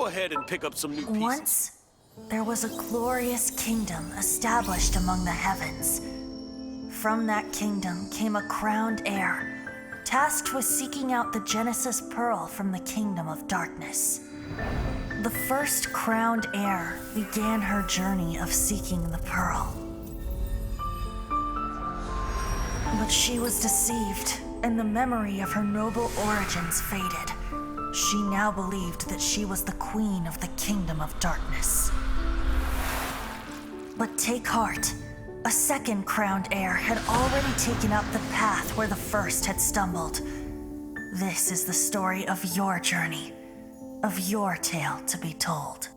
go ahead and pick up some new pieces. Once, there was a glorious kingdom established among the heavens. From that kingdom came a crowned heir, tasked with seeking out the Genesis Pearl from the kingdom of darkness. The first crowned heir began her journey of seeking the pearl. But she was deceived, and the memory of her noble origins faded. She now believed that she was the queen of the kingdom of darkness. But take heart. A second crowned heir had already taken up the path where the first had stumbled. This is the story of your journey, of your tale to be told.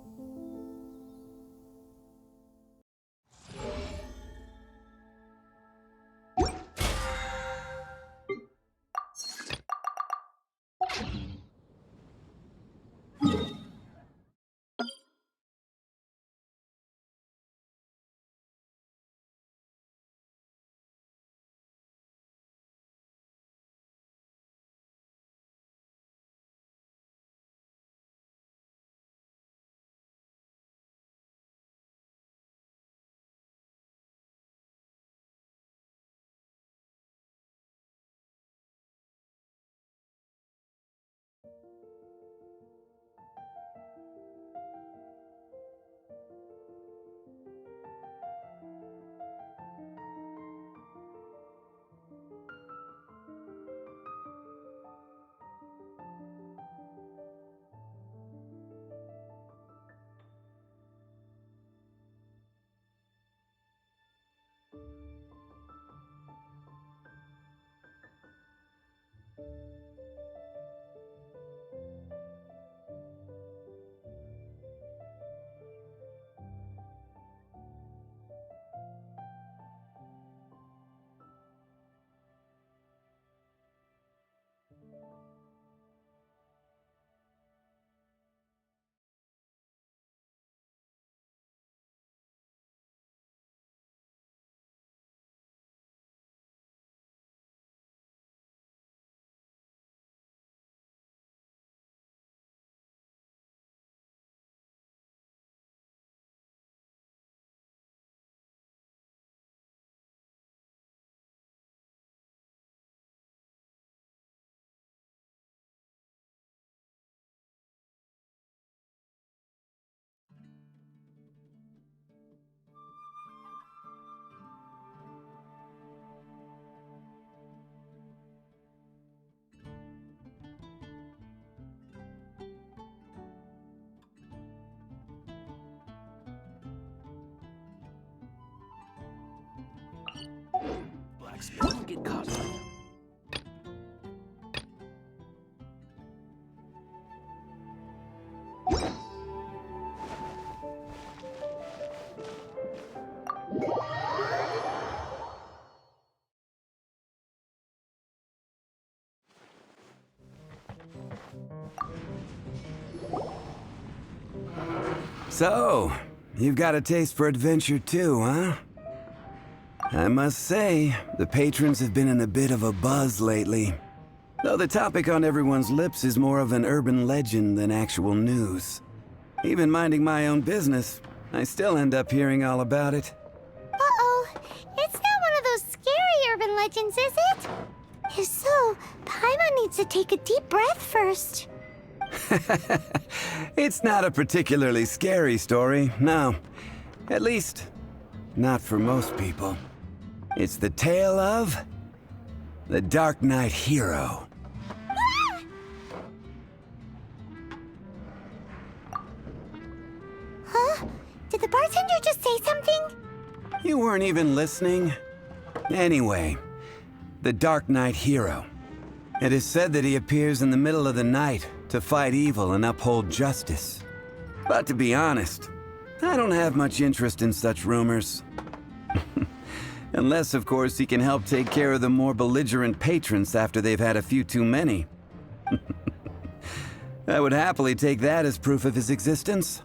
Blacksmith, get costume. So, you've got a taste for adventure too, huh? I must say, the patrons have been in a bit of a buzz lately. Though the topic on everyone's lips is more of an urban legend than actual news. Even minding my own business, I still end up hearing all about it. Uh-oh. It's not one of those scary urban legends, is it? If so, Paimon needs to take a deep breath first. It's not a particularly scary story, no. At least, not for most people. It's the tale of the Dark Knight hero. Huh? Did the bartender just say something? You weren't even listening? Anyway, the Dark Knight hero. It is said that he appears in the middle of the night to fight evil and uphold justice. But to be honest, I don't have much interest in such rumors. Unless, of course, he can help take care of the more belligerent patrons after they've had a few too many. I would happily take that as proof of his existence.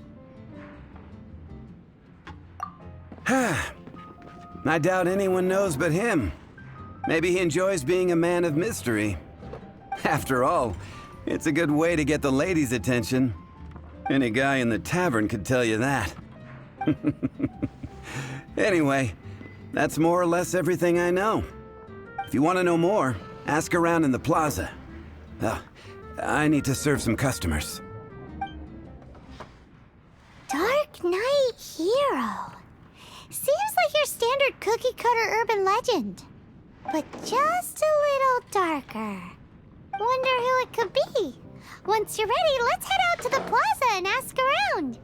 I doubt anyone knows but him. Maybe he enjoys being a man of mystery. After all, it's a good way to get the ladies' attention. Any guy in the tavern could tell you that. Anyway, that's more or less everything I know. If you want to know more, ask around in the plaza. I need to serve some customers. Dark Knight Hero. Seems like your standard cookie-cutter urban legend. But just a little darker. Wonder who it could be. Once you're ready, let's head out to the plaza and ask around.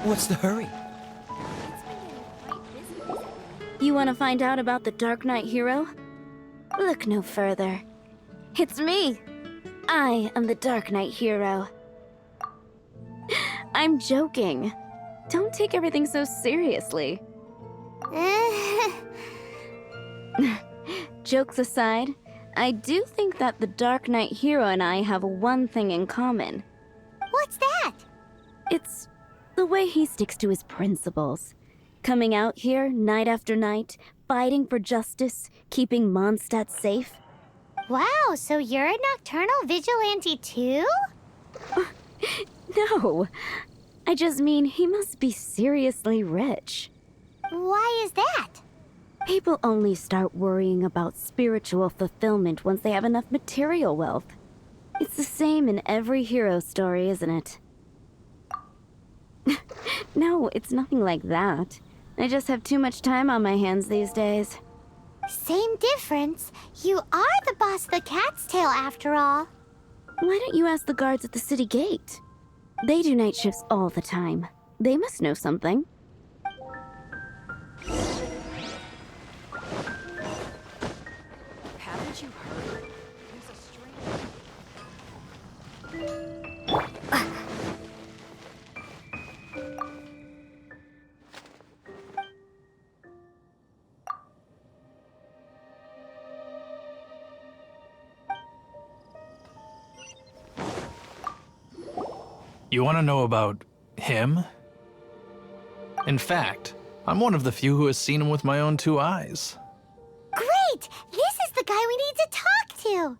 What's the hurry? You want to find out about the Dark Knight Hero? Look no further. It's me! I am the Dark Knight Hero. I'm joking. Don't take everything so seriously. Jokes aside, I do think that the Dark Knight Hero and I have one thing in common. What's that? It's the way he sticks to his principles. Coming out here night after night, fighting for justice, keeping Mondstadt safe. Wow, so you're a nocturnal vigilante too? No, I just mean he must be seriously rich. Why is that? People only start worrying about spiritual fulfillment once they have enough material wealth. It's the same in every hero story, isn't it? No, it's nothing like that. I just have too much time on my hands these days. Same difference. You are the boss of the Cat's Tail after all. Why don't you ask the guards at the city gate? They do night shifts all the time. They must know something. Haven't you heard? There's a strange... You want to know about him? In fact, I'm one of the few who has seen him with my own two eyes. Great! This is the guy we need to talk to.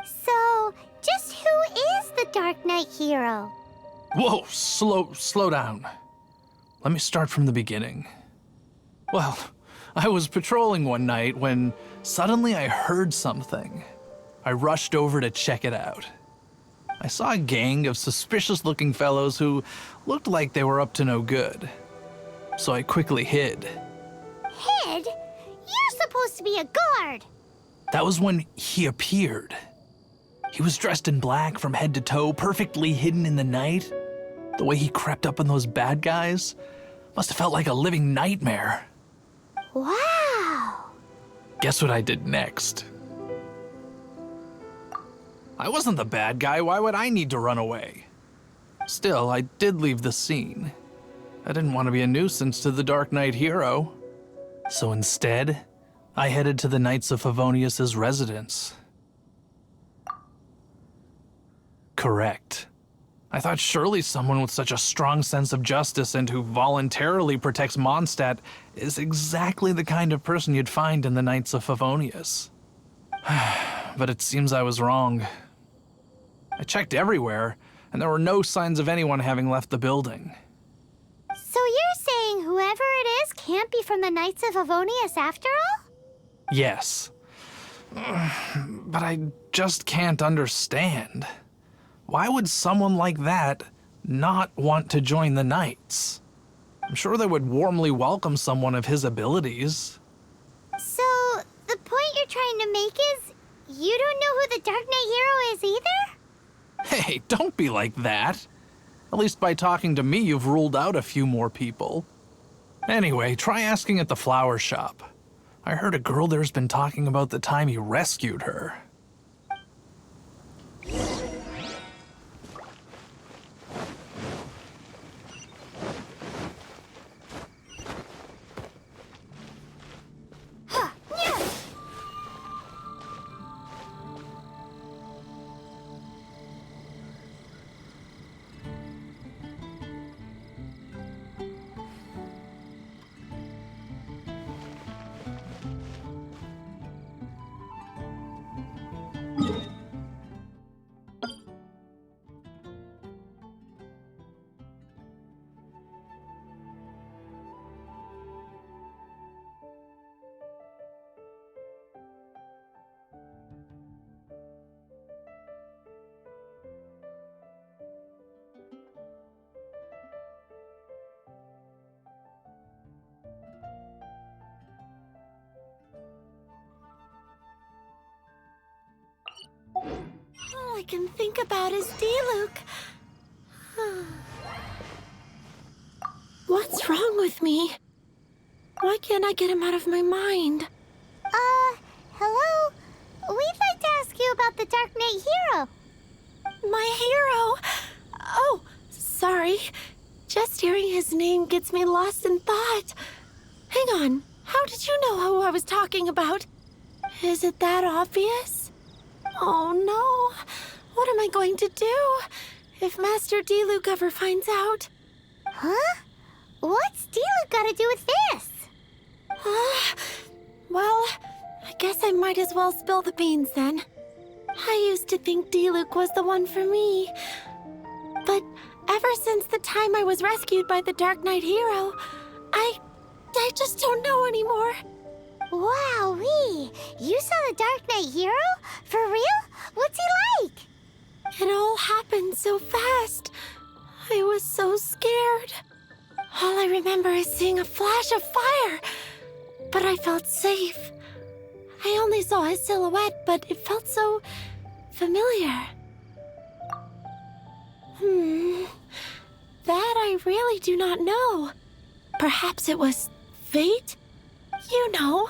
So, just who is the Dark Knight Hero? Whoa, slow down. Let me start from the beginning. Well, I was patrolling one night when suddenly I heard something. I rushed over to check it out. I saw a gang of suspicious-looking fellows who looked like they were up to no good. So I quickly hid. Hid? You're supposed to be a guard. That was when he appeared. He was dressed in black from head to toe, perfectly hidden in the night. The way he crept up on those bad guys must have felt like a living nightmare. Wow. Guess what I did next? I wasn't the bad guy, why would I need to run away? Still, I did leave the scene. I didn't want to be a nuisance to the Dark Knight Hero. So instead, I headed to the Knights of Favonius' residence. Correct. I thought surely someone with such a strong sense of justice and who voluntarily protects Mondstadt is exactly the kind of person you'd find in the Knights of Favonius. But it seems I was wrong. I checked everywhere, and there were no signs of anyone having left the building. So you're saying whoever it is can't be from the Knights of Favonius after all? Yes. But I just can't understand. Why would someone like that not want to join the Knights? I'm sure they would warmly welcome someone of his abilities. So, the point you're trying to make is you don't know who the Dark Knight Hero is either? Hey, don't be like that. At least by talking to me, you've ruled out a few more people. Anyway, try asking at the flower shop. I heard a girl there's been talking about the time he rescued her. I can think about is Diluc. What's wrong with me? Why can't I get him out of my mind? Hello? We'd like to ask you about the Dark Knight hero. My hero? Oh, sorry. Just hearing his name gets me lost in thought. Hang on, how did you know who I was talking about? Is it that obvious? Oh no, what am I going to do if Master Diluc ever finds out? Huh? What's Diluc got to do with this? Well, I guess I might as well spill the beans then. I used to think Diluc was the one for me. But ever since the time I was rescued by the Dark Knight hero, I just don't know anymore. Wowee! You saw the Dark Knight hero? For real? What's he like? It all happened so fast. I was so scared. All I remember is seeing a flash of fire, but I felt safe. I only saw his silhouette, but it felt so familiar. That I really do not know. Perhaps it was fate? You know,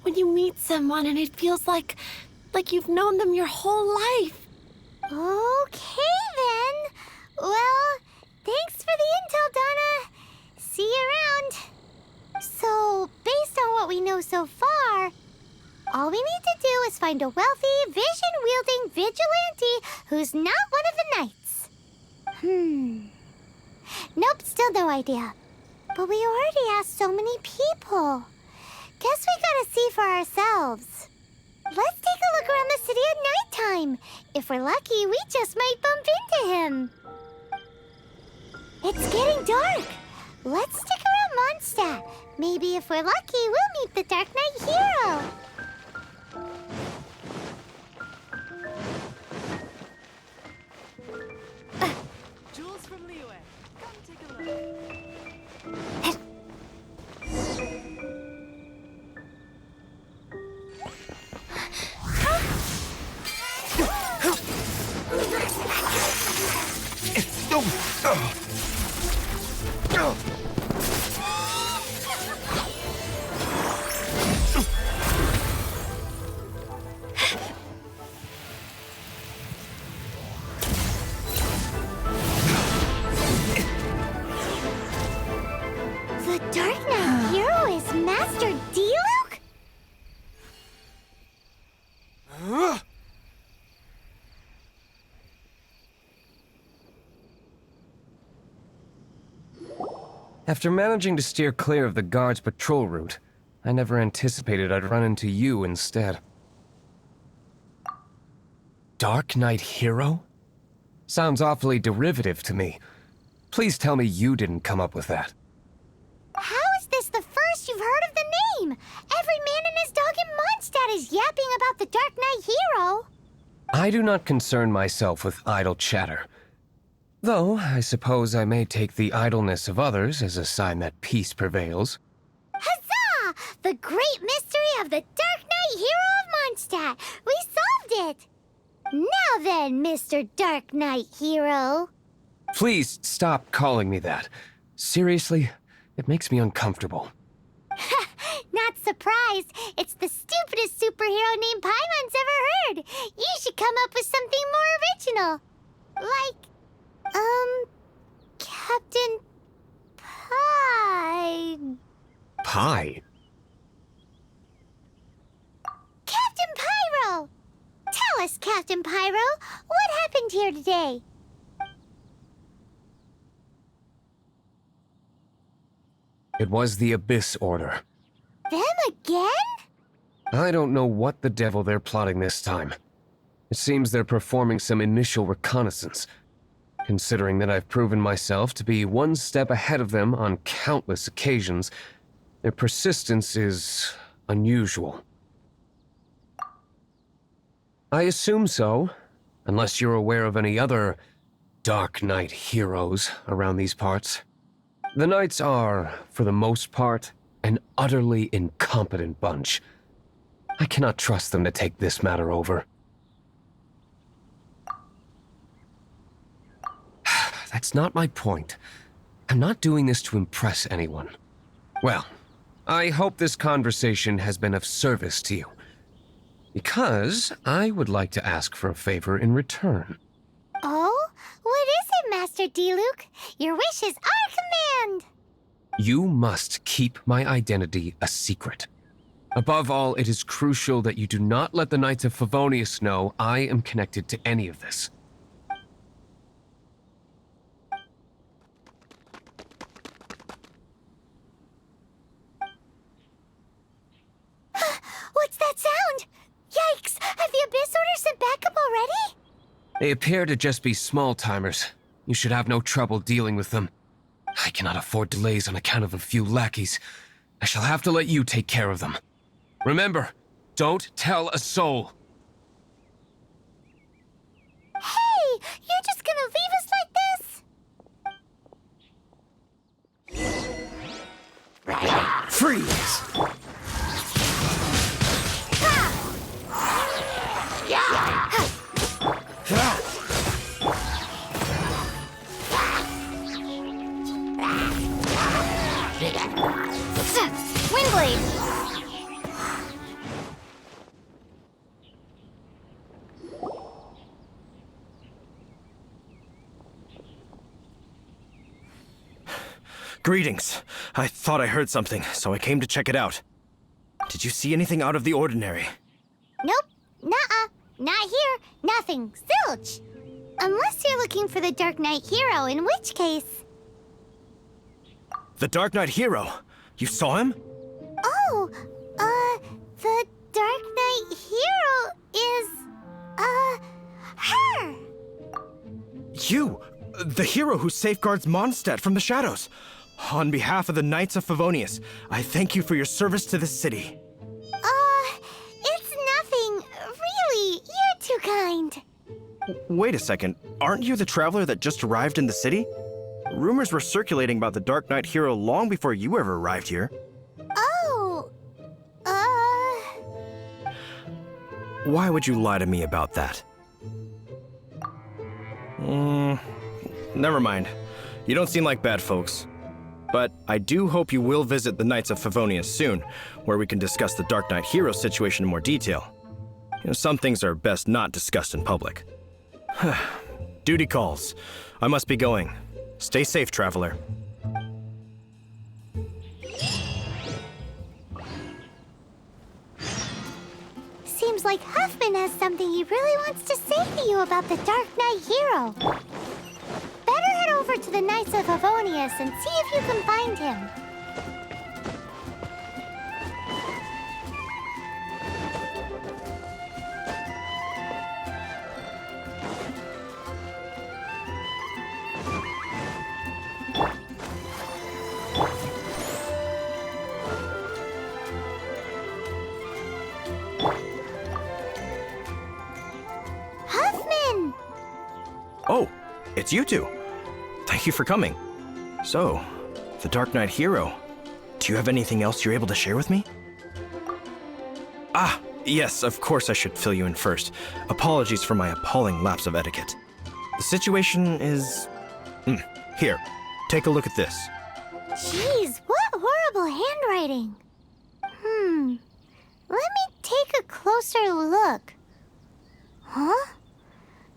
when you meet someone and it feels like you've known them your whole life. Okay then. Well, thanks for the intel, Donna. See you around. So, based on what we know so far, all we need to do is find a wealthy, vision-wielding vigilante who's not one of the knights. Nope, still no idea. But we already asked so many people. Guess we gotta see for ourselves. Let's take a look around the city at nighttime. If we're lucky, we just might bump into him. It's getting dark. Let's stick around Mondstadt. Maybe if we're lucky, we'll meet the Dark Knight hero. Jewels from Liyue. Come take a look. The Dark Knight hero is Master Diluc? After managing to steer clear of the guard's patrol route, I never anticipated I'd run into you instead. Dark Knight hero? Sounds awfully derivative to me. Please tell me you didn't come up with that. How is this the first you've heard of the name? Every man and his dog in Mondstadt is yapping about the Dark Knight hero. I do not concern myself with idle chatter. Though, I suppose I may take the idleness of others as a sign that peace prevails. Huzzah! The great mystery of the Dark Knight hero of Mondstadt. We solved it. Now then, Mr. Dark Knight hero. Please stop calling me that. Seriously, it makes me uncomfortable. Not surprised. It's the stupidest superhero name Paimon's ever heard. You should come up with something more original. Like, Captain Pie. Pie? Captain Pyro! Tell us, Captain Pyro, what happened here today? It was the Abyss Order. Them again? I don't know what the devil they're plotting this time. It seems they're performing some initial reconnaissance. Considering that I've proven myself to be one step ahead of them on countless occasions, their persistence is unusual. I assume so, unless you're aware of any other Dark Knight heroes around these parts. The Knights are, for the most part, an utterly incompetent bunch. I cannot trust them to take this matter over. That's not my point. I'm not doing this to impress anyone. Well, I hope this conversation has been of service to you. Because I would like to ask for a favor in return. Oh? What is it, Master D-Luke? Your wish is our command! You must keep my identity a secret. Above all, it is crucial that you do not let the Knights of Favonius know I am connected to any of this. What's that sound? Yikes! Have the Abyss Order sent backup already? They appear to just be small-timers. You should have no trouble dealing with them. I cannot afford delays on account of a few lackeys. I shall have to let you take care of them. Remember, don't tell a soul. Hey! You're just gonna leave us like this? Freeze! Windblade! Greetings. I thought I heard something, so I came to check it out. Did you see anything out of the ordinary? Nope. Nuh-uh. Not here. Nothing. Zilch! Unless you're looking for the Dark Knight hero, in which case... The Dark Knight hero? You saw him? Oh, the Dark Knight hero is, her! You! The hero who safeguards Mondstadt from the shadows. On behalf of the Knights of Favonius, I thank you for your service to this city. It's nothing. Really, you're too kind. Wait a second. Aren't you the traveler that just arrived in the city? Rumors were circulating about the Dark Knight hero long before you ever arrived here. Oh, Why would you lie to me about that? Never mind. You don't seem like bad folks. But I do hope you will visit the Knights of Favonius soon, where we can discuss the Dark Knight hero situation in more detail. You know, some things are best not discussed in public. Duty calls. I must be going. Stay safe, traveler. seems like Huffman has something he really wants to say to you about the Dark Knight hero. Better head over to the Knights of Favonius and see if you can find him. Huffman! Oh, it's you two. Thank you for coming. So, the Dark Knight hero. Do you have anything else you're able to share with me? Ah, yes, of course I should fill you in first. Apologies for my appalling lapse of etiquette. The situation is... Here, take a look at this. Jeez, what horrible handwriting. Let me take a closer look. Huh?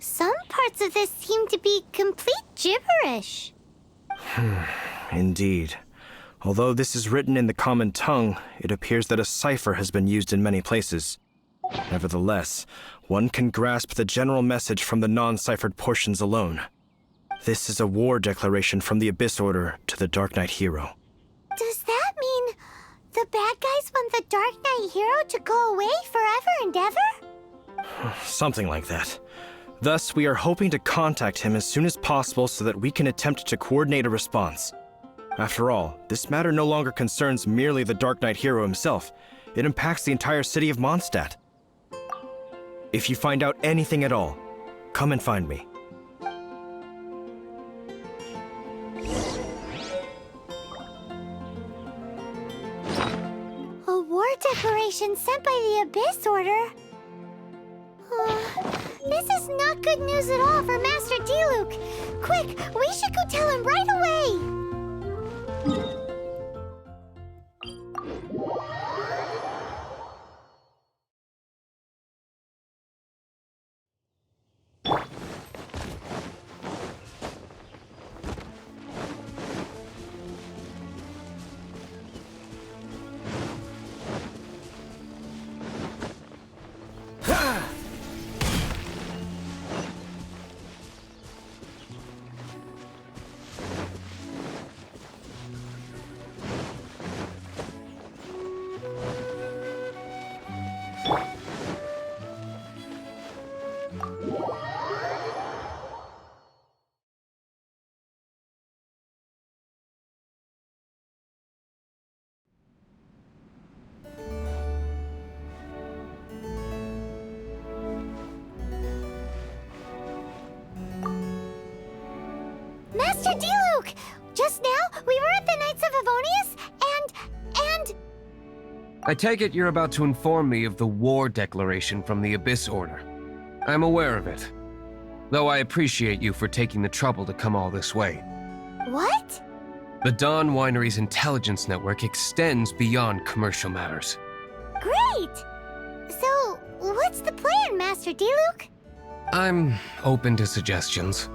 Some parts of this seem to be complete gibberish. Indeed. Although this is written in the common tongue, it appears that a cipher has been used in many places. Nevertheless, one can grasp the general message from the non-ciphered portions alone. This is a war declaration from the Abyss Order to the Dark Knight hero. Does that mean the bad guys want the Dark Knight hero to go away forever and ever? Something like that. Thus, we are hoping to contact him as soon as possible so that we can attempt to coordinate a response. After all, this matter no longer concerns merely the Dark Knight hero himself. It impacts the entire city of Mondstadt. If you find out anything at all, come and find me. A war declaration sent by the Abyss Order? This is not good news at all for Master Diluc. Quick, we should go tell him right away. Master Diluc! Just now, we were at the Knights of Favonius, and... I take it you're about to inform me of the war declaration from the Abyss Order. I'm aware of it, though I appreciate you for taking the trouble to come all this way. What? The Dawn Winery's intelligence network extends beyond commercial matters. Great! So, what's the plan, Master Diluc? I'm open to suggestions.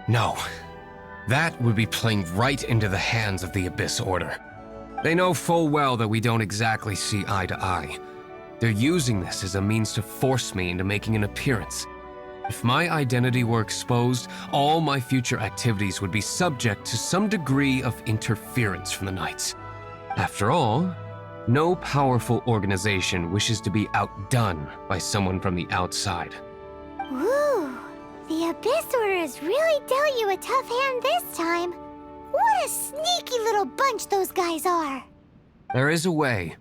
No. That would be playing right into the hands of the Abyss Order. They know full well that we don't exactly see eye to eye. They're using this as a means to force me into making an appearance. If my identity were exposed, all my future activities would be subject to some degree of interference from the Knights. After all, no powerful organization wishes to be outdone by someone from the outside. Woo! The Abyss Order has really dealt you a tough hand this time. What a sneaky little bunch those guys are! There is a way.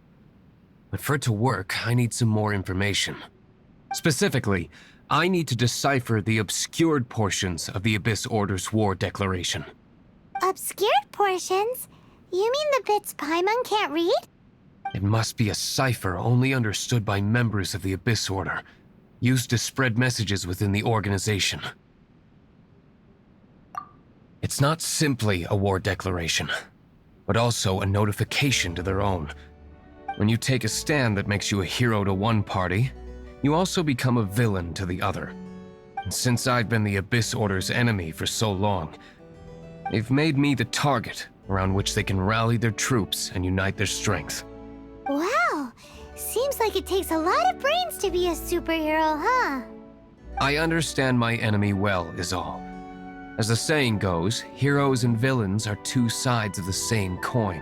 But for it to work, I need some more information. Specifically, I need to decipher the obscured portions of the Abyss Order's war declaration. Obscured portions? You mean the bits Paimon can't read? It must be a cipher only understood by members of the Abyss Order, used to spread messages within the organization. It's not simply a war declaration, but also a notification to their own. When you take a stand that makes you a hero to one party, you also become a villain to the other. And since I've been the Abyss Order's enemy for so long, they've made me the target around which they can rally their troops and unite their strength. Wow! Seems like it takes a lot of brains to be a superhero, huh? I understand my enemy well, is all. As the saying goes, heroes and villains are two sides of the same coin.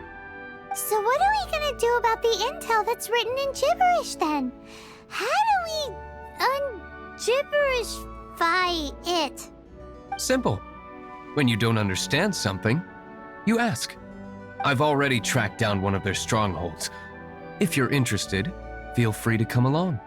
So what are we gonna do about the intel that's written in gibberish, then? How do we un-gibberishify it? Simple. When you don't understand something, you ask. I've already tracked down one of their strongholds. If you're interested, feel free to come along.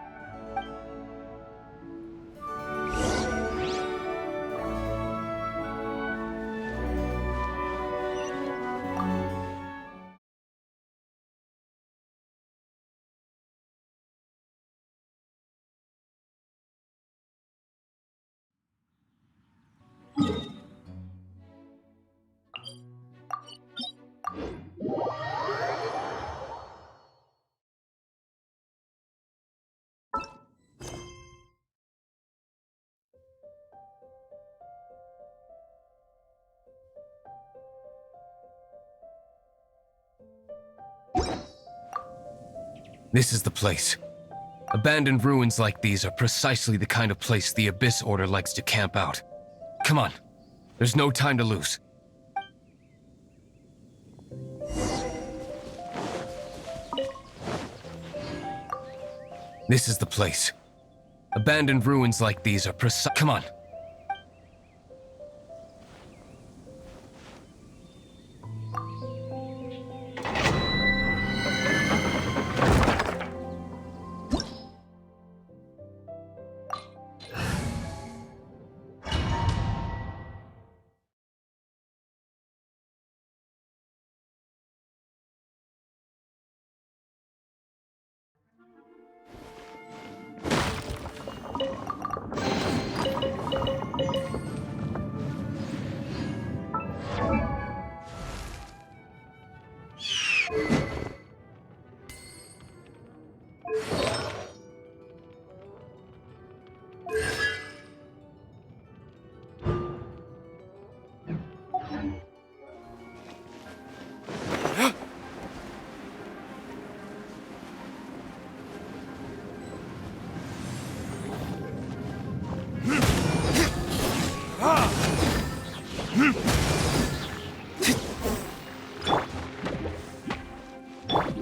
This is the place. Abandoned ruins like these are precisely the kind of place the Abyss Order likes to camp out. Come on, there's no time to lose. This is the place. Abandoned ruins like these are come on.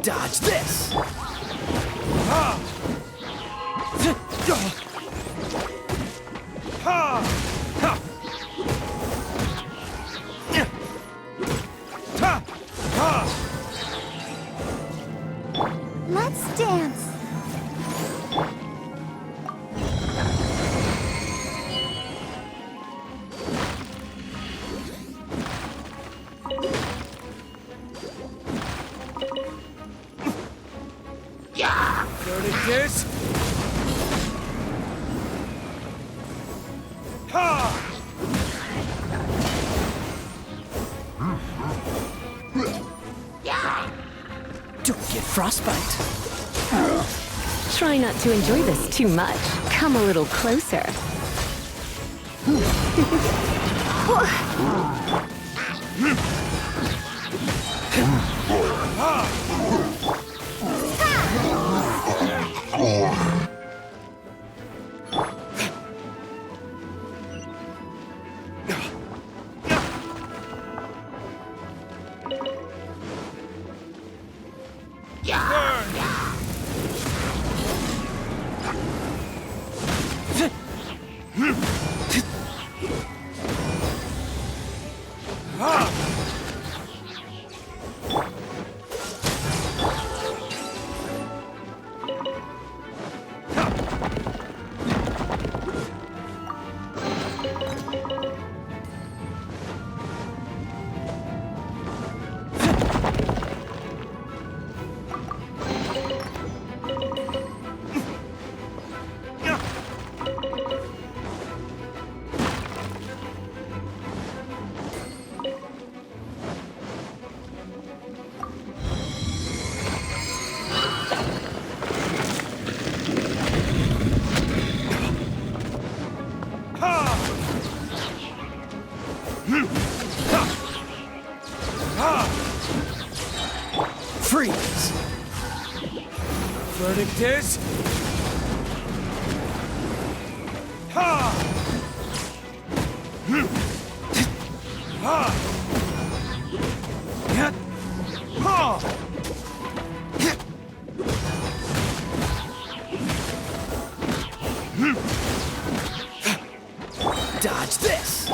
Dodge this! Let's dance. This? Don't get frostbite. Try not to enjoy this too much. Come a little closer. Freeze! Verdict is... Dodge this!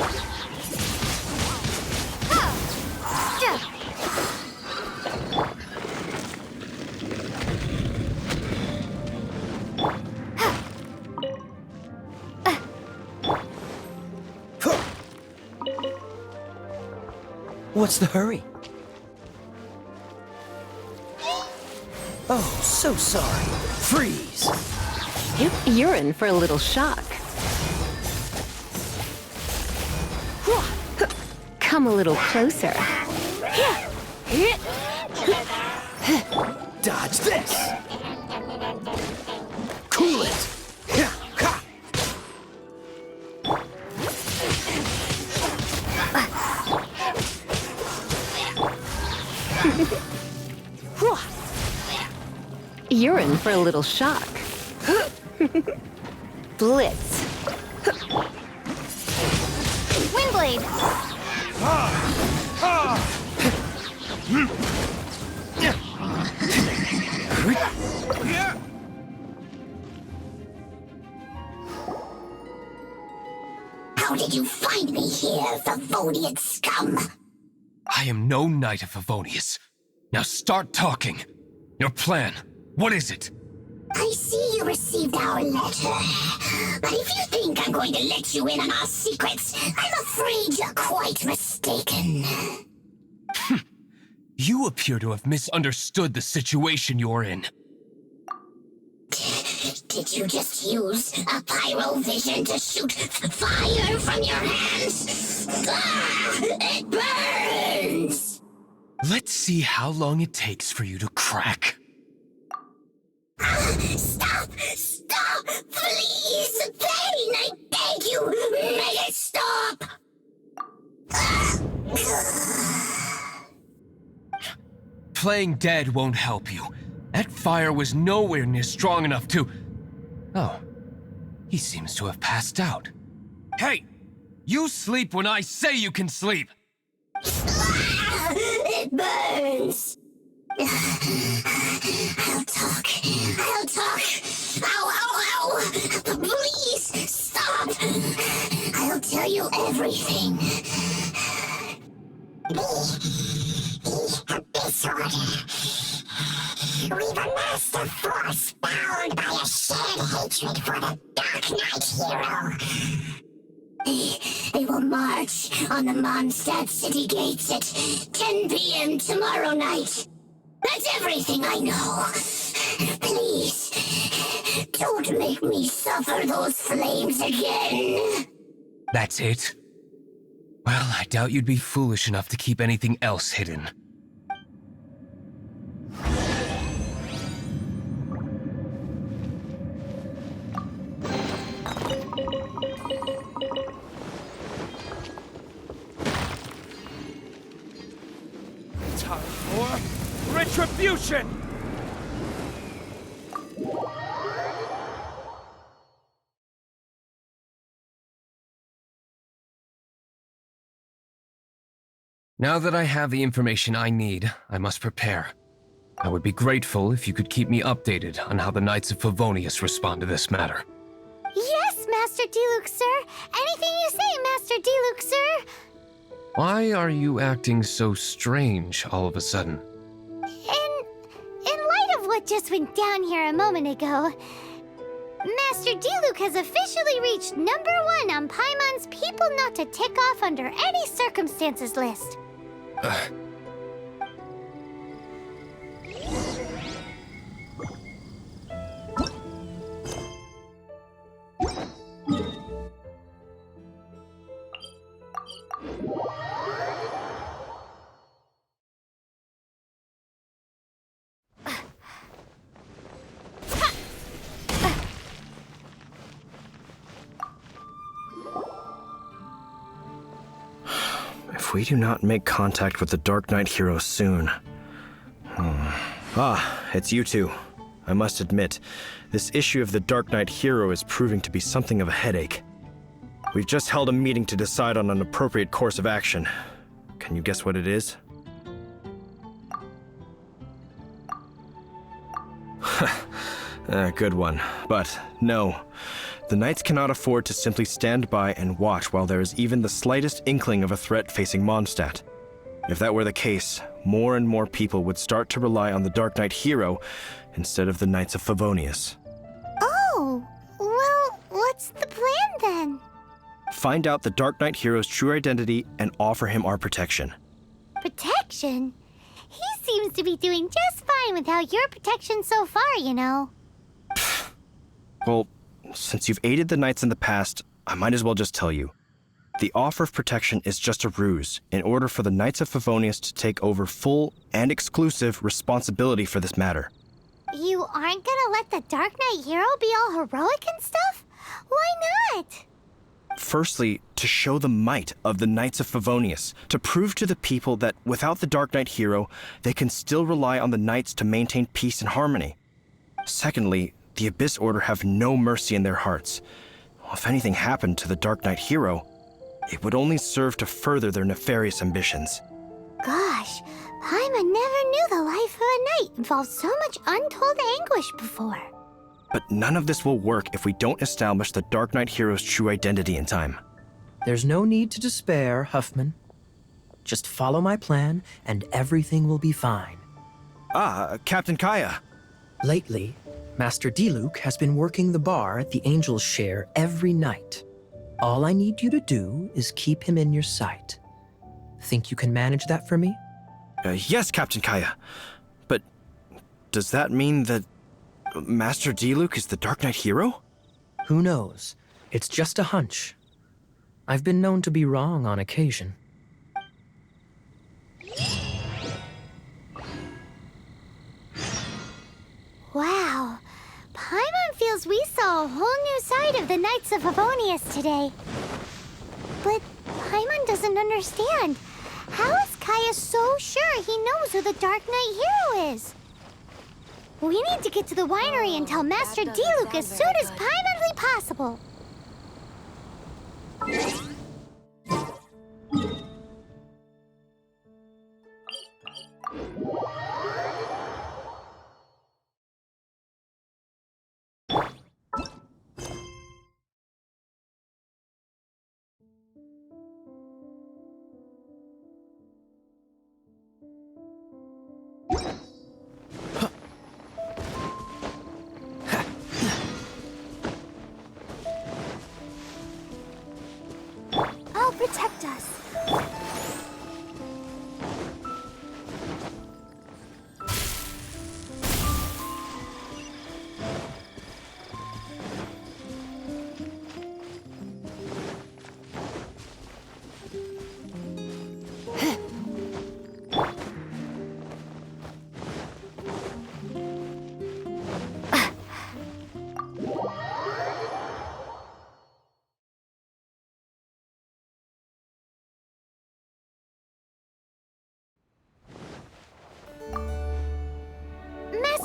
What's the hurry? Oh, so sorry. Freeze! Yep, you're in for a little shock. Come a little closer. Dodge this! Cool it! You're in for a little shock. Blitz. Windblade. How did you find me here, Favonian scum? I am no Knight of Favonius. Now start talking. Your plan, what is it? I see you received our letter. But if you think I'm going to let you in on our secrets, I'm afraid you're quite mistaken. You appear to have misunderstood the situation you're in. Did you just use a pyrovision to shoot fire from your hands? Ah, it burns! Let's see how long it takes for you to crack. Stop! Stop! Please! Pain! I beg you! Make it stop! Playing dead won't help you. That fire was nowhere near strong enough to... Oh, he seems to have passed out. Hey! You sleep when I say you can sleep! It burns! I'll talk. Ow, ow, ow! Please, stop! I'll tell you everything. The Abyss Order. We've amassed a force bound by a shared hatred for the Dark Knight hero. They will march on the Mondstadt city gates at 10 p.m. tomorrow night. That's everything I know. Please, don't make me suffer those flames again. That's it? Well, I doubt you'd be foolish enough to keep anything else hidden. Time for retribution! Now that I have the information I need, I must prepare. I would be grateful if you could keep me updated on how the Knights of Favonius respond to this matter. Yes, Master Diluc, sir. Anything you say, Master Diluc, sir. Why are you acting so strange all of a sudden? In light of what just went down here a moment ago, Master Diluc has officially reached #1 on Paimon's people not to tick off under any circumstances list. If we do not make contact with the Dark Knight hero soon... Ah, it's you two. I must admit, this issue of the Dark Knight hero is proving to be something of a headache. We've just held a meeting to decide on an appropriate course of action. Can you guess what it is? Good one. But no. The Knights cannot afford to simply stand by and watch while there is even the slightest inkling of a threat facing Mondstadt. If that were the case, more and more people would start to rely on the Dark Knight hero instead of the Knights of Favonius. Oh, well, what's the plan then? Find out the Dark Knight hero's true identity and offer him our protection. Protection? He seems to be doing just fine without your protection so far, you know. Well, since you've aided the Knights in the past, I might as well just tell you. The offer of protection is just a ruse in order for the Knights of Favonius to take over full and exclusive responsibility for this matter. You aren't gonna let the Dark Knight hero be all heroic and stuff? Why not? Firstly, to show the might of the Knights of Favonius, to prove to the people that without the Dark Knight hero, they can still rely on the Knights to maintain peace and harmony. Secondly, the Abyss Order have no mercy in their hearts. If anything happened to the Dark Knight hero, it would only serve to further their nefarious ambitions. Gosh, Paimon never knew the life of a knight involved so much untold anguish before. But none of this will work if we don't establish the Dark Knight hero's true identity in time. There's no need to despair, Huffman. Just follow my plan, and everything will be fine. Captain Kaya. Lately, Master Diluc has been working the bar at the Angel's Share every night. All I need you to do is keep him in your sight. Think you can manage that for me? Yes, Captain Kaya. But does that mean that Master Diluc is the Dark Knight hero? Who knows? It's just a hunch. I've been known to be wrong on occasion. Wow, Paimon feels we saw a whole new side of the Knights of Favonius today. But Paimon doesn't understand. How is Kaya so sure he knows who the Dark Knight hero is? We need to get to the winery and tell Master Diluc as soon as Paimonly possible.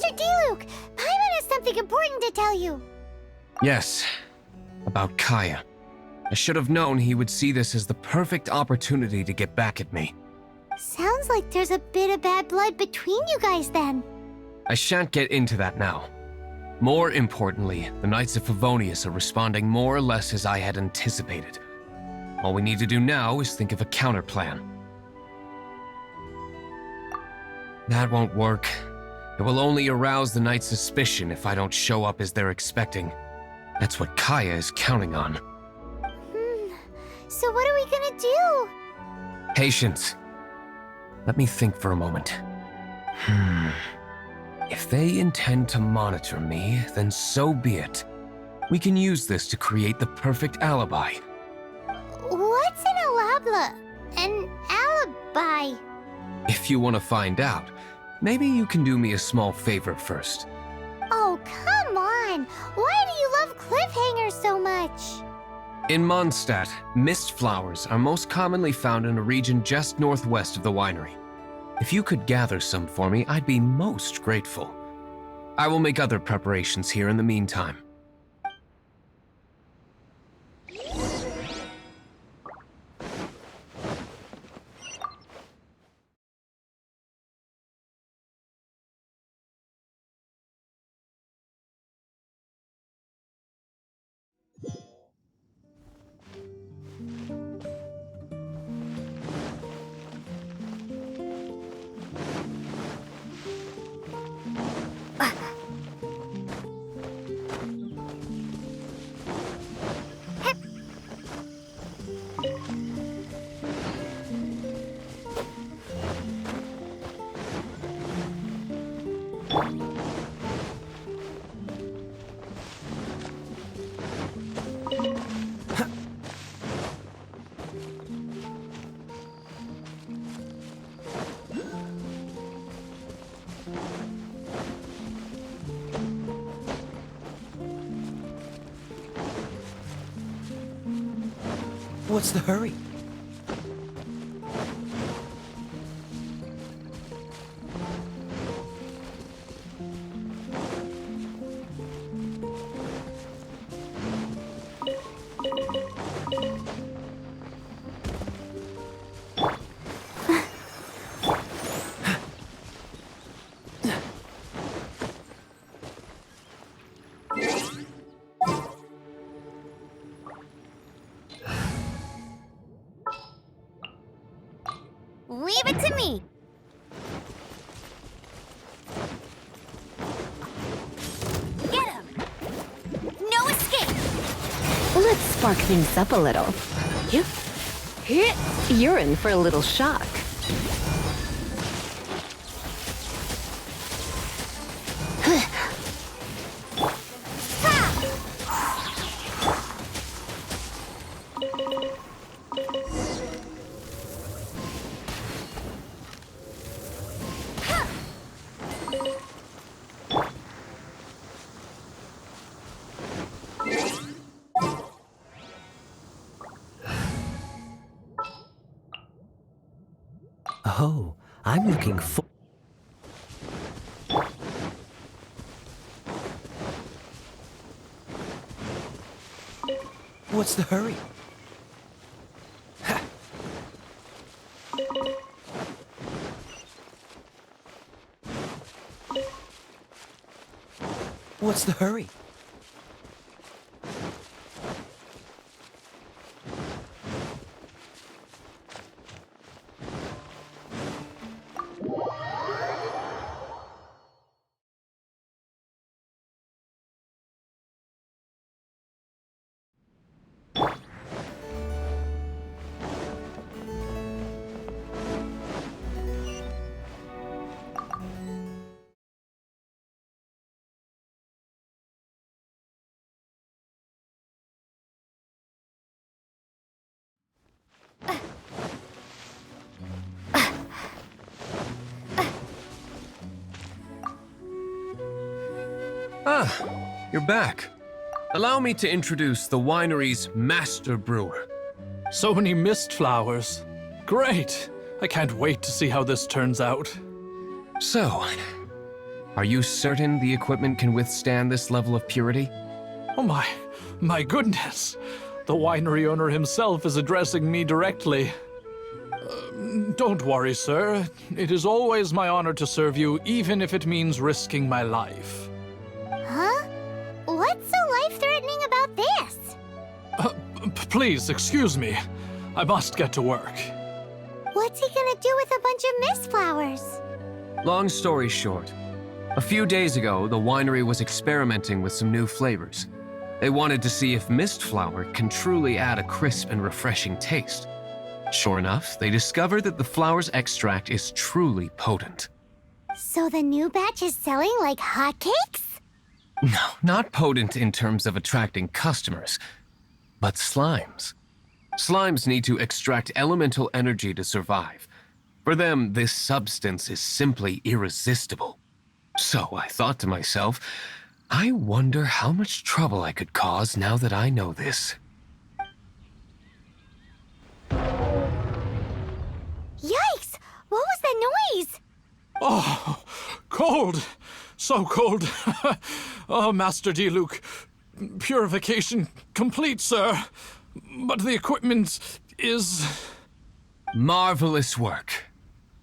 Master Diluc, Paimon has something important to tell you. Yes, about Kaya. I should have known he would see this as the perfect opportunity to get back at me. Sounds like there's a bit of bad blood between you guys then. I shan't get into that now. More importantly, the Knights of Favonius are responding more or less as I had anticipated. All we need to do now is think of a counterplan. That won't work. It will only arouse the Knights' suspicion if I don't show up as they're expecting. That's what Kaya is counting on. So what are we gonna do? Patience. Let me think for a moment. If they intend to monitor me, then so be it. We can use this to create the perfect alibi. What's an alibi? If you want to find out, maybe you can do me a small favor first. Oh, come on! Why do you love cliffhangers so much? In Mondstadt, mist flowers are most commonly found in a region just northwest of the winery. If you could gather some for me, I'd be most grateful. I will make other preparations here in the meantime. What's the hurry? Leave it to me. Get him. No escape. Let's spark things up a little. You're in for a little shock. Oh, I'm looking for... What's the hurry? Ha. What's the hurry? Ah, you're back. Allow me to introduce the winery's master brewer. So many mist flowers. Great! I can't wait to see how this turns out. So, Are you certain the equipment can withstand this level of purity? Oh my goodness. The winery owner himself is addressing me directly. Don't worry, sir. It is always my honor to serve you, even if it means risking my life. Huh? What's so life-threatening about this? Please, excuse me. I must get to work. What's he gonna do with a bunch of mist flowers? Long story short, a few days ago, the winery was experimenting with some new flavors. They wanted to see if mist flower can truly add a crisp and refreshing taste. Sure enough, they discovered that the flower's extract is truly potent. So the new batch is selling like hotcakes? No, not potent in terms of attracting customers, but slimes. Slimes need to extract elemental energy to survive. For them, this substance is simply irresistible. So I thought to myself, I wonder how much trouble I could cause now that I know this. Yikes! What was that noise? Oh, cold. So cold. Oh, Master Diluc. Purification complete, sir. But the equipment is... Marvelous work.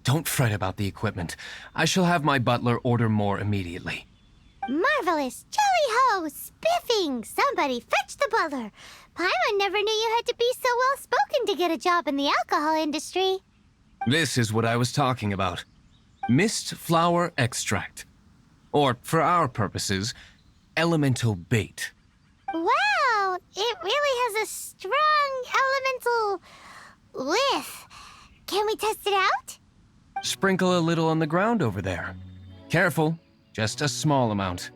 Don't fret about the equipment. I shall have my butler order more immediately. Marvelous! Jolly-ho! Spiffing! Somebody fetch the butler! Paimon never knew you had to be so well-spoken to get a job in the alcohol industry. This is what I was talking about. Mist flower extract. Or, for our purposes, elemental bait. Wow! It really has a strong elemental whiff. Can we test it out? Sprinkle a little on the ground over there. Careful, just a small amount.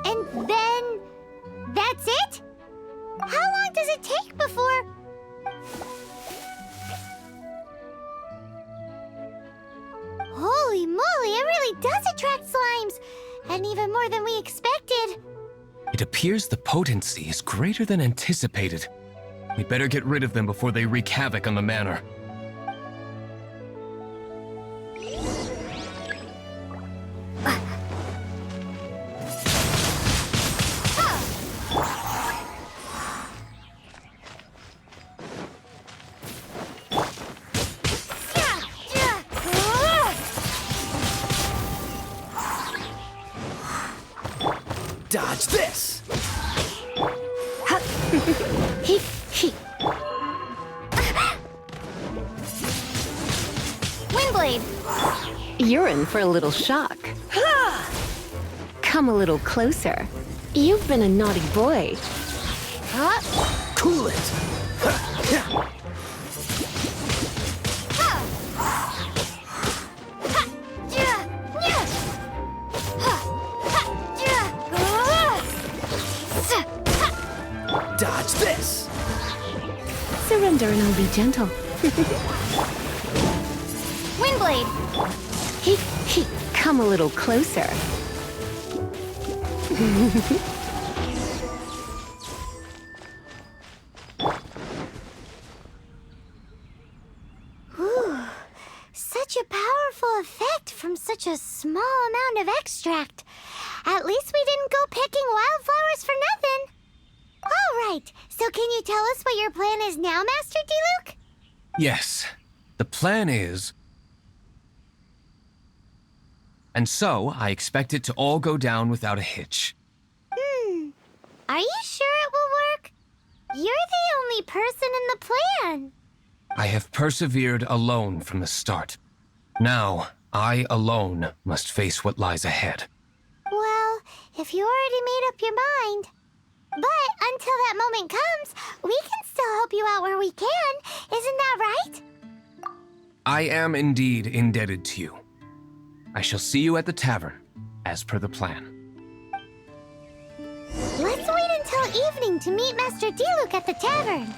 And then... that's it? How long does it take before... Holy moly, it really does attract slimes! And even more than we expected. It appears the potency is greater than anticipated. We better get rid of them before they wreak havoc on the manor. Dodge this! Windblade! You're in for a little shock. Come a little closer. You've been a naughty boy. Cool it! Dodge this! Surrender and I'll be gentle. Windblade! Come a little closer. Ooh, such a powerful effect from such a small amount of extract. At least we didn't go picking wildflowers for nothing. All right, so can you tell us what your plan is now, Master Diluc? Yes, the plan is... And so, I expect it to all go down without a hitch. Are you sure it will work? You're the only person in the plan. I have persevered alone from the start. Now, I alone must face what lies ahead. Well, if you already made up your mind. But until that moment comes, we can still help you out where we can. Isn't that right? I am indeed indebted to you. I shall see you at the tavern, as per the plan. Let's wait until evening to meet Master Diluc at the tavern.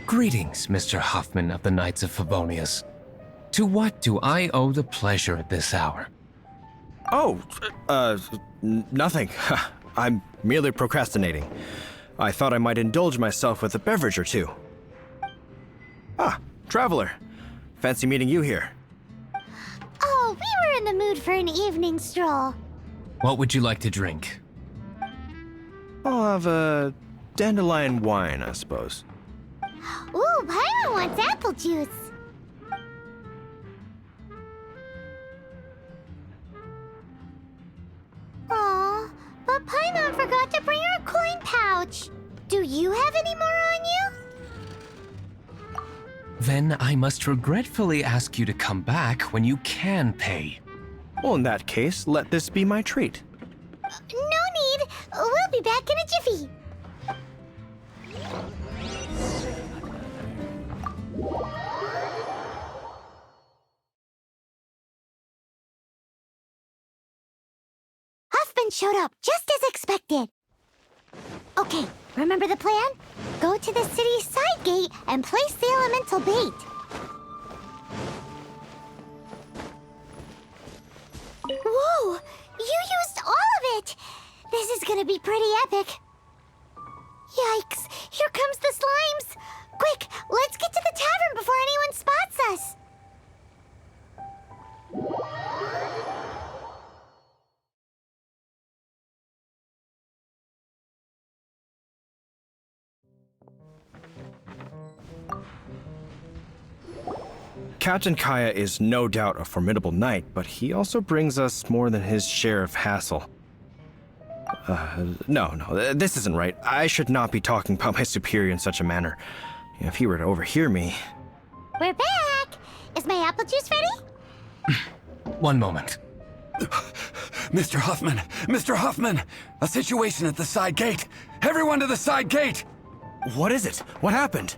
Greetings, Mr. Huffman of the Knights of Favonius. To what do I owe the pleasure at this hour? Oh, nothing. I'm merely procrastinating. I thought I might indulge myself with a beverage or two. Ah, traveler. Fancy meeting you here. Oh, we were in the mood for an evening stroll. What would you like to drink? I'll have a dandelion wine, I suppose. Ooh, Paimon wants apple juice. Aw, but Paimon forgot to bring her coin pouch. Do you have any more on you? Then I must regretfully ask you to come back when you can pay. Well, in that case, let this be my treat. No need. We'll be back in a jiffy. Huffman showed up just as expected. Okay, remember the plan? Go to the city's side gate and place the elemental bait. Whoa! You used all of it! This is gonna be pretty epic. Yikes! Here comes the slimes! Quick, let's get to the tavern before anyone spots us! Captain Kaya is no doubt a formidable knight, but he also brings us more than his share of hassle. No, this isn't right. I should not be talking about my superior in such a manner. If he were to overhear me... We're back! Is my apple juice ready? One moment. Mr. Huffman! Mr. Huffman! A situation at the side gate! Everyone to the side gate! What is it? What happened?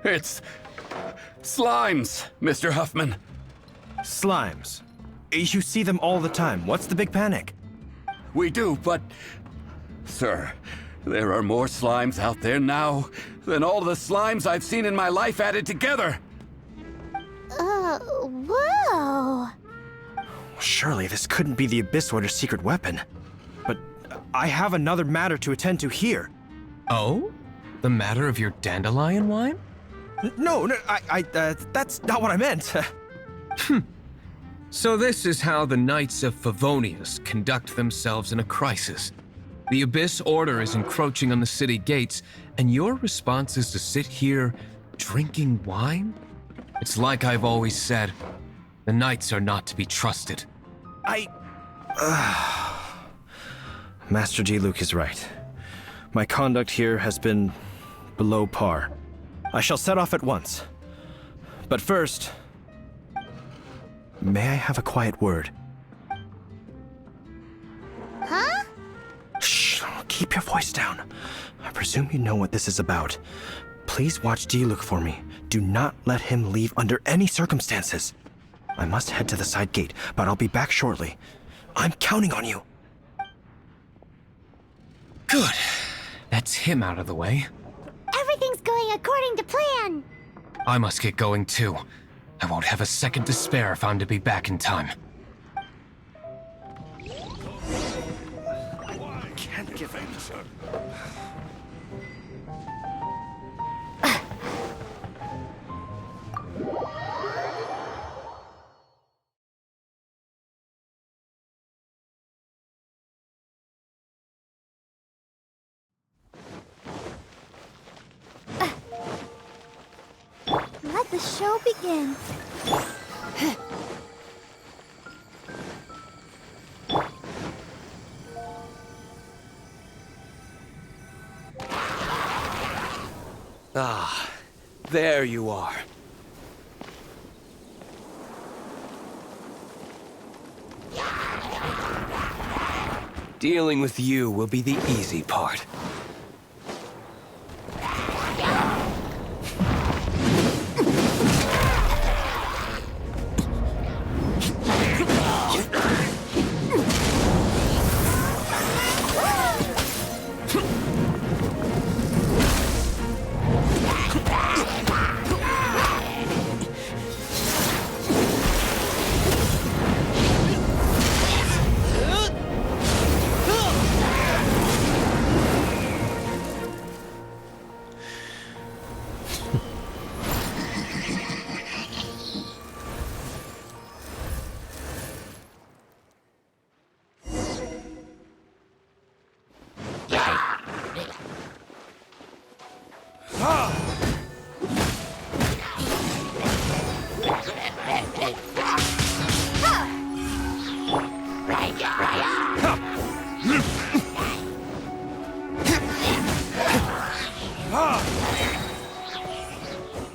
It's... slimes, Mr. Huffman. Slimes. You see them all the time. What's the big panic? We do, but... Sir, there are more slimes out there now than all the slimes I've seen in my life added together. Whoa. Surely this couldn't be the Abyss Warder's secret weapon. But I have another matter to attend to here. Oh? The matter of your dandelion wine? No, that's not what I meant. So this is how the Knights of Favonius conduct themselves in a crisis. The Abyss Order is encroaching on the city gates, and your response is to sit here drinking wine? It's like I've always said, the Knights are not to be trusted. Master Diluc is right. My conduct here has been below par. I shall set off at once. But first, may I have a quiet word? Huh? Shh, keep your voice down. I presume you know what this is about. Please watch Diluc for me. Do not let him leave under any circumstances. I must head to the side gate, but I'll be back shortly. I'm counting on you. Good. That's him out of the way. Everything's going according to plan. I must get going too. I won't have a second to spare if I'm to be back in time. Can't give in. Let the show begin. Ah, there you are. Dealing with you will be the easy part.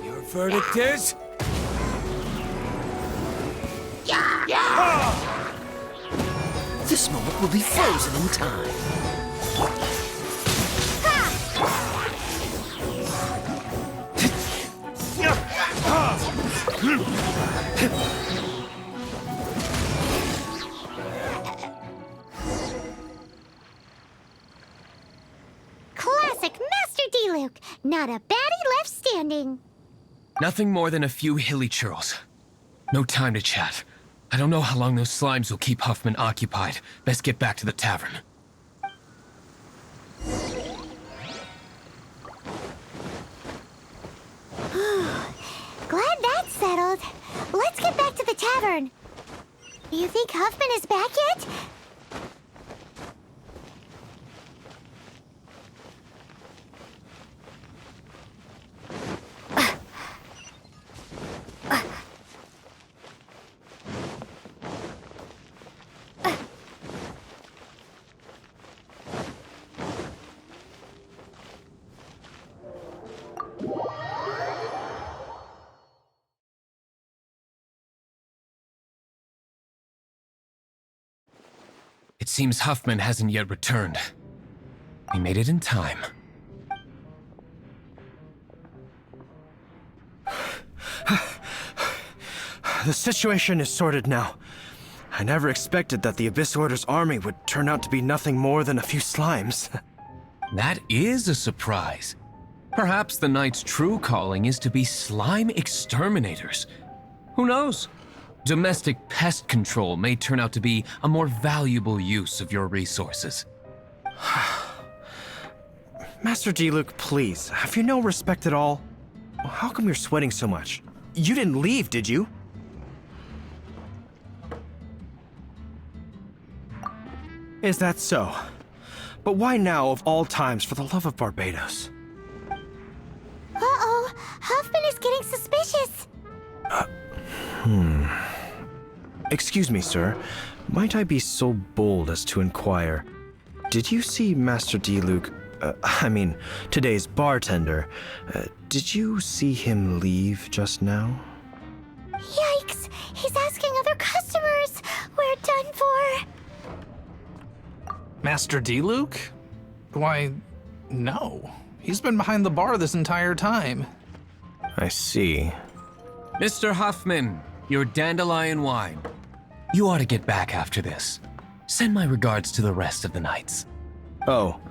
Your verdict is? This moment will be frozen in time. Classic Master D-Luke. Not a baddie left standing. Nothing more than a few hilly churls. No time to chat. I don't know how long those slimes will keep Huffman occupied. Best get back to the tavern. Glad that's settled. Let's get back to the tavern. You think Huffman is back yet? It seems Huffman hasn't yet returned. We made it in time. The situation is sorted now. I never expected that the Abyss Order's army would turn out to be nothing more than a few slimes. That is a surprise. Perhaps the Knight's true calling is to be slime exterminators. Who knows? Domestic pest control may turn out to be a more valuable use of your resources. Master D-Luke, please, have you no respect at all? How come you're sweating so much? You didn't leave, did you? Is that so? But why now, of all times, for the love of Barbados? Uh-oh, Huffman is getting suspicious. Excuse me, sir. Might I be so bold as to inquire, did you see Master D-Luke, today's bartender, did you see him leave just now? Yikes, he's asking other customers. We're done for. Master D-Luke? Why, no. He's been behind the bar this entire time. I see. Mr. Huffman, your dandelion wine. You ought to get back after this. Send my regards to the rest of the knights. Oh,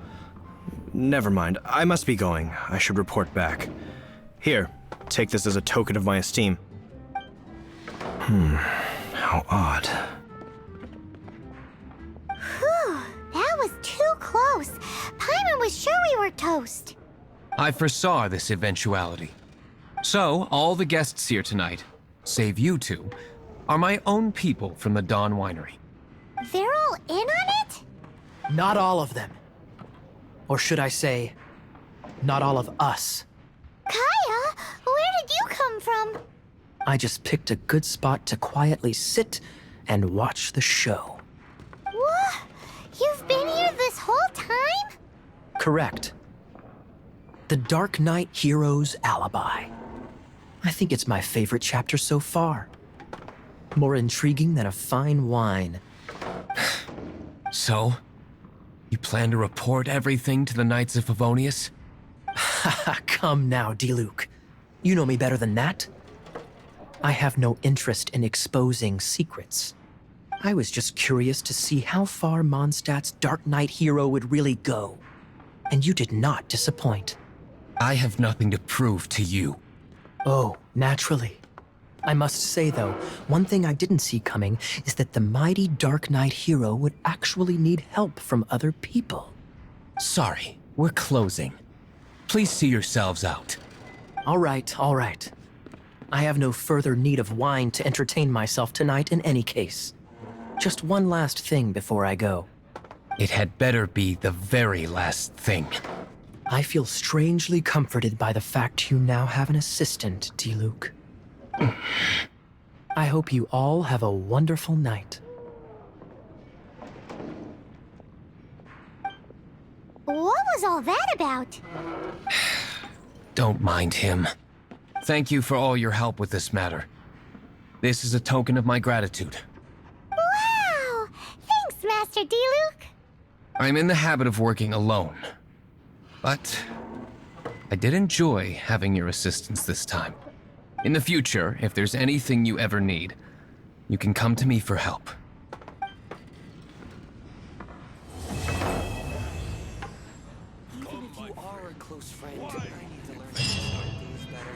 never mind. I must be going. I should report back. Here, take this as a token of my esteem. How odd. Whew, that was too close. Paimon was sure we were toast. I foresaw this eventuality. So, all the guests here tonight, save you two, are my own people from the Dawn Winery. They're all in on it? Not all of them. Or should I say, not all of us. Kaya, where did you come from? I just picked a good spot to quietly sit and watch the show. What? You've been here this whole time? Correct. The Dark Knight Hero's Alibi. I think it's my favorite chapter so far. More intriguing than a fine wine. So, You plan to report everything to the Knights of Favonius? Haha, come now, Diluc. You know me better than that. I have no interest in exposing secrets. I was just curious to see how far Mondstadt's Dark Knight hero would really go. And you did not disappoint. I have nothing to prove to you. Oh, naturally. I must say, though, one thing I didn't see coming is that the mighty Dark Knight hero would actually need help from other people. Sorry, we're closing. Please see yourselves out. All right, all right. I have no further need of wine to entertain myself tonight in any case. Just one last thing before I go. It had better be the very last thing. I feel strangely comforted by the fact you now have an assistant, Diluc. I hope you all have a wonderful night. What was all that about? Don't mind him. Thank you for all your help with this matter. This is a token of my gratitude. Wow! Thanks, Master Diluc. I'm in the habit of working alone. But I did enjoy having your assistance this time. In the future, if there's anything you ever need, you can come to me for help. Even if you are a close friend, I need to learn to start things better.